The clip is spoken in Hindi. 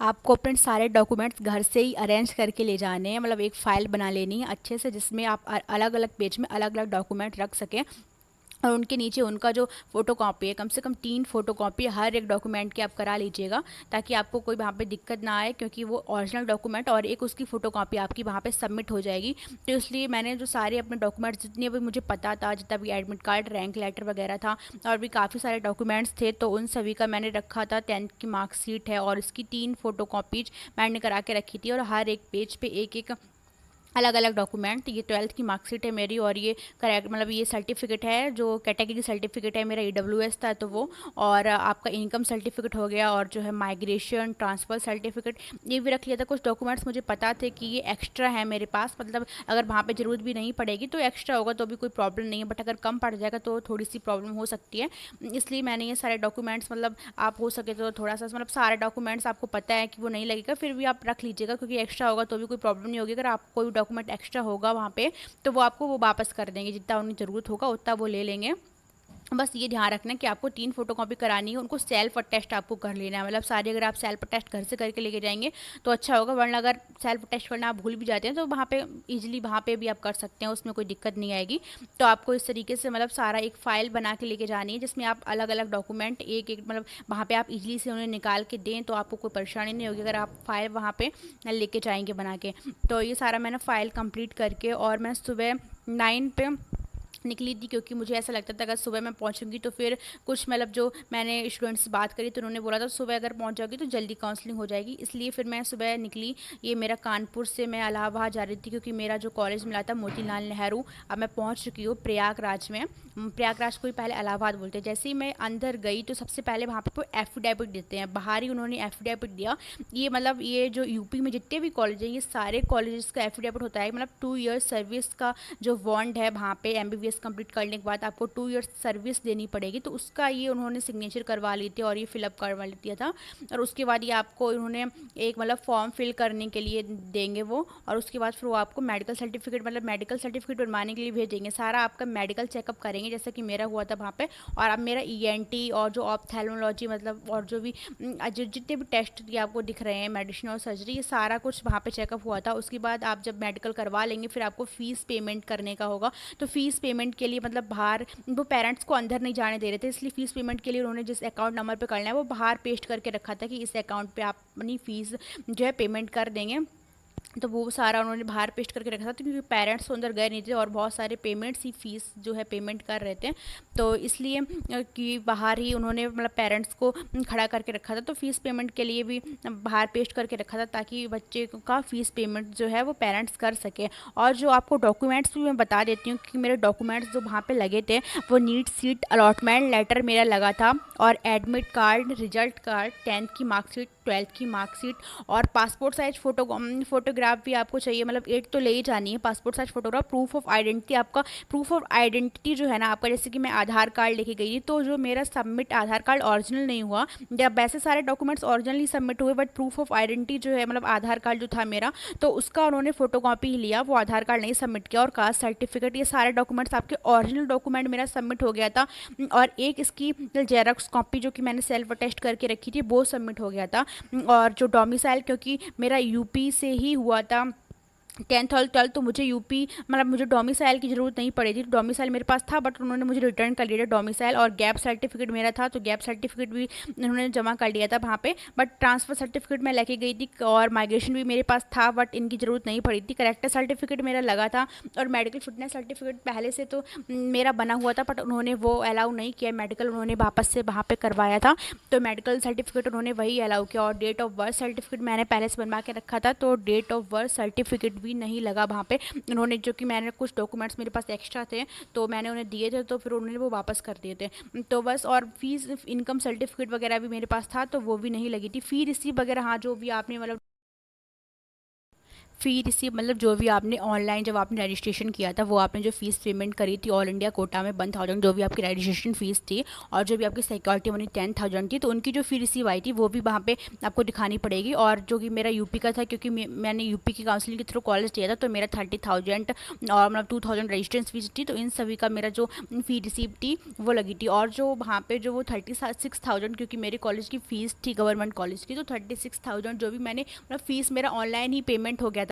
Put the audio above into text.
आपको अपने सारे डॉक्यूमेंट्स घर से ही अरेंज करके ले जाने हैं, मतलब एक फ़ाइल बना लेनी है अच्छे से, जिसमें आप अलग अलग पेज में अलग अलग डॉक्यूमेंट रख सकें। और उनके नीचे उनका जो फ़ोटोकॉपी है, कम से कम 3 फ़ोटोकॉपी हर एक डॉक्यूमेंट की आप करा लीजिएगा, ताकि आपको कोई वहाँ पे दिक्कत ना आए, क्योंकि वो ओरिजिनल डॉक्यूमेंट और एक उसकी फ़ोटोकॉपी आपकी वहाँ पे सबमिट हो जाएगी। तो इसलिए मैंने जो सारे अपने डॉक्यूमेंट्स जितने भी मुझे पता था, जितना भी एडमिट कार्ड, रैंक लेटर वगैरह था, और भी काफ़ी सारे डॉक्यूमेंट्स थे, तो उन सभी का मैंने रखा था। 10th की मार्कशीट है और इसकी 3 फ़ोटोकॉपीज मैंने करा के रखी थी, और हर एक पेज पे एक एक अलग अलग डॉक्यूमेंट। ये 12th की मार्कशीट है मेरी, और ये करेक्ट मतलब ये सर्टिफिकेट है, जो कैटेगरी सर्टिफिकेट है मेरा EWS था तो वो, और आपका इनकम सर्टिफिकेट हो गया, और जो है माइग्रेशन ट्रांसफ़र सर्टिफिकेट, ये भी रख लिया था। कुछ डॉक्यूमेंट्स मुझे पता थे कि ये एक्स्ट्रा है मेरे पास, मतलब अगर वहाँ पे ज़रूरत भी नहीं पड़ेगी तो एक्स्ट्रा होगा तो भी कोई प्रॉब्लम नहीं है, बट अगर कम पड़ जाएगा तो थोड़ी सी प्रॉब्लम हो सकती है। इसलिए मैंने ये सारे डॉक्यूमेंट्स, मतलब आप हो सके तो थोड़ा सा, मतलब सारे डॉक्यूमेंट्स आपको पता है कि वो नहीं लगेगा, फिर भी आप रख लीजिएगा, क्योंकि एक्स्ट्रा होगा तो भी कोई प्रॉब्लम नहीं होगी। अगर आप कोई डॉक्यूमेंट एक्स्ट्रा होगा वहाँ पे, तो वो आपको वो वापस कर देंगे, जितना उन्हें ज़रूरत होगा उतना वो ले लेंगे। बस ये ध्यान रखना है कि आपको 3 फोटोकॉपी करानी है, उनको सेल्फ अटेस्ट आपको कर लेना है, मतलब सारी अगर आप सेल्फ अटेस्ट घर से करके लेके जाएंगे तो अच्छा होगा, वरना अगर सेल्फ अटेस्ट करना आप भूल भी जाते हैं तो वहाँ पे इजीली वहाँ पे भी आप कर सकते हैं, उसमें कोई दिक्कत नहीं आएगी। तो आपको इस तरीके से मतलब सारा एक फ़ाइल बना के लेके जानी है, जिसमें आप अलग अलग डॉक्यूमेंट एक एक, मतलब वहाँ पर आप इजीली से उन्हें निकाल के दें, तो आपको कोई परेशानी नहीं होगी अगर आप फाइल वहाँ पर लेके जाएंगे बना के। तो ये सारा मैंने फ़ाइल कंप्लीट करके, और मैं सुबह 9 पे निकली थी, क्योंकि मुझे ऐसा लगता था अगर सुबह मैं पहुंचूंगी तो फिर कुछ, मतलब जो मैंने स्टूडेंट्स से बात करी तो उन्होंने बोला था सुबह अगर पहुंच जाओगी तो जल्दी काउंसलिंग हो जाएगी, इसलिए फिर मैं सुबह निकली। ये मेरा कानपुर से मैं इलाहाबाद जा रही थी, क्योंकि मेरा जो कॉलेज मिला था मोतीलाल नेहरू, अब मैं पहुंच चुकी हूँ प्रयागराज में। प्रयागराज को ही पहले इलाहाबाद बोलते हैं। जैसे ही मैं अंदर गई तो सबसे पहले वहाँ पे एफिडेविट देते हैं, बाहर ही उन्होंने एफिडेविट दिया। ये मतलब ये जो यूपी में जितने भी कॉलेज हैं, ये सारे कॉलेजेस का एफिडेविट होता है, मतलब 2 ईयर्स सर्विस का जो बॉन्ड है, वहाँ पे MBBS कंप्लीट करने के बाद आपको 2 ईयर्स सर्विस देनी पड़ेगी, तो उसका ये उन्होंने सिग्नेचर करवा ली थी और ये फिलअप करवा दिया था। और उसके बाद ये आपको उन्होंने एक मतलब फॉर्म फिल करने के लिए देंगे वो, और उसके बाद फिर वो आपको मेडिकल सर्टिफिकेट, मतलब मेडिकल सर्टिफिकेट बनवाने के लिए भेजेंगे। सारा आपका मेडिकल चेकअप करेंगे, जैसे कि मेरा हुआ था वहाँ पे। और अब मेरा ENT और जो ऑप्थेल्मोलॉजी, मतलब और जो भी जो जितने भी टेस्ट ये आपको दिख रहे हैं, मेडिसिन और सर्जरी, ये सारा कुछ वहाँ पे चेकअप हुआ था। उसके बाद आप जब मेडिकल करवा लेंगे फिर आपको फ़ीस पेमेंट करने का होगा। तो फ़ीस पेमेंट के लिए, मतलब बाहर वो पेरेंट्स को अंदर नहीं जाने दे रहे थे, इसलिए फ़ीस पेमेंट के लिए उन्होंने जिस अकाउंट नंबर पे करना है वो बाहर पेस्ट करके रखा था कि इस अकाउंट पे आप अपनी फ़ीस जो है पेमेंट कर देंगे। तो वो सारा उन्होंने बाहर पेस्ट करके रखा था, तो क्योंकि पेरेंट्स तो अंदर गए नहीं थे और बहुत सारे पेमेंट्स ही फीस जो है पेमेंट कर रहे थे, तो इसलिए कि बाहर ही उन्होंने मतलब पेरेंट्स को खड़ा करके रखा था। तो फीस पेमेंट के लिए भी बाहर पेस्ट करके रखा था, ताकि बच्चे का फ़ीस पेमेंट जो है वो पेरेंट्स कर सके। और जो आपको डॉक्यूमेंट्स भी मैं बता देती हूँ कि मेरे डॉक्यूमेंट्स जो वहाँ पे लगे थे, वो नीट सीट अलॉटमेंट लेटर मेरा लगा था, और admit card, result card, 10th की मार्कशीट, 12th की मार्कशीट, और पासपोर्ट साइज फोटोग्राफ भी आपको चाहिए, मतलब 8 तो ले ही जानी है passport size photograph. Proof of identity, आपका प्रूफ ऑफ आइडेंटिटी जो है ना आपका, जैसे कि मैं आधार कार्ड लेके गई थी, तो जो मेरा सबमिट आधार कार्ड ओरिजिनल नहीं हुआ, जब वैसे सारे डॉक्यूमेंट्स ओरिजिनल ही सबमिट हुए, बट प्रूफ ऑफ आइडेंटिटी जो है, मतलब आधार कार्ड जो था मेरा, तो उसका उन्होंने फोटोकॉपी ही लिया, वो आधार कार्ड नहीं सबमिट किया। और कास्ट सर्टिफिकेट, ये सारे डॉक्यूमेंट्स आपके ओरिजिनल डॉक्यूमेंट मेरा सबमिट हो गया था, और एक इसकी जेरोक्स कॉपी जो कि मैंने सेल्फ अटेस्ट करके रखी थी वो सबमिट हो गया था। और जो डोमिसाइल, क्योंकि मेरा यूपी से ही हुआ था 10th और 12th, तो मुझे यूपी, मतलब मुझे डोमिसाइल की ज़रूरत नहीं पड़ी थी। डोमिसाइल मेरे पास था, बट उन्होंने मुझे रिटर्न कर दिया डोमिसाइल। और गैप सर्टिफिकेट मेरा था, तो गैप सर्टिफिकेट भी उन्होंने जमा कर दिया था वहाँ पे। बट ट्रांसफ़र सर्टिफिकेट मैं लेके गई थी, और माइग्रेशन भी मेरे पास था, बट इनकी ज़रूरत नहीं पड़ी थी। करेक्टर सर्टिफिकेट मेरा लगा था, और मेडिकल फिटनेस सर्टिफिकेट पहले से तो मेरा बना हुआ था, बट उन्होंने वो अलाउ नहीं किया, मेडिकल उन्होंने वापस से वहाँ पर करवाया था, तो मेडिकल सर्टिफिकेट उन्होंने वही अलाउ किया। और डेट ऑफ बर्थ सर्टिफिकेट मैंने पहले से बनवा के रखा था, तो डेट ऑफ बर्थ सर्टिफिकेट भी नहीं लगा वहाँ पे उन्होंने, जो कि मैंने कुछ डॉक्यूमेंट्स मेरे पास एक्स्ट्रा थे तो मैंने उन्हें दिए थे, तो फिर उन्होंने वो वापस कर दिए थे। तो बस, और फीस इनकम सर्टिफिकेट वगैरह भी मेरे पास था, तो वो भी नहीं लगी थी। फी रिसीव वगैरह, हाँ, जो भी आपने मतलब फ़ी रिसीव मतलब जो भी आपने ऑनलाइन जब आपने रजिस्ट्रेशन किया था वो आपने जो फ़ीस पेमेंट करी थी ऑल इंडिया कोटा में 1000 जो भी आपकी रजिस्ट्रेशन फ़ीस थी और जो भी आपकी सिक्योरिटी मनी 10,000 थी, तो उनकी जो फ़ी रिसीव आई थी वो भी वहाँ पे आपको दिखानी पड़ेगी। और जो कि मेरा यूपी का था, क्योंकि मैंने यूपी की काउंसलिंग के थ्रू कॉलेज लिया था, तो मेरा 30,000 और मतलब 2000 रजिस्ट्रेशन फीस थी, तो इन सभी का मेरा जो फ़ी रिसीव थी वो लगी थी। और जो वहाँ पे जो वो 36,000, क्योंकि मेरे कॉलेज की फ़ीस थी गवर्नमेंट कॉलेज की, तो 36,000 जो भी मैंने मतलब फ़ीस मेरा ऑनलाइन ही पेमेंट हो गया था।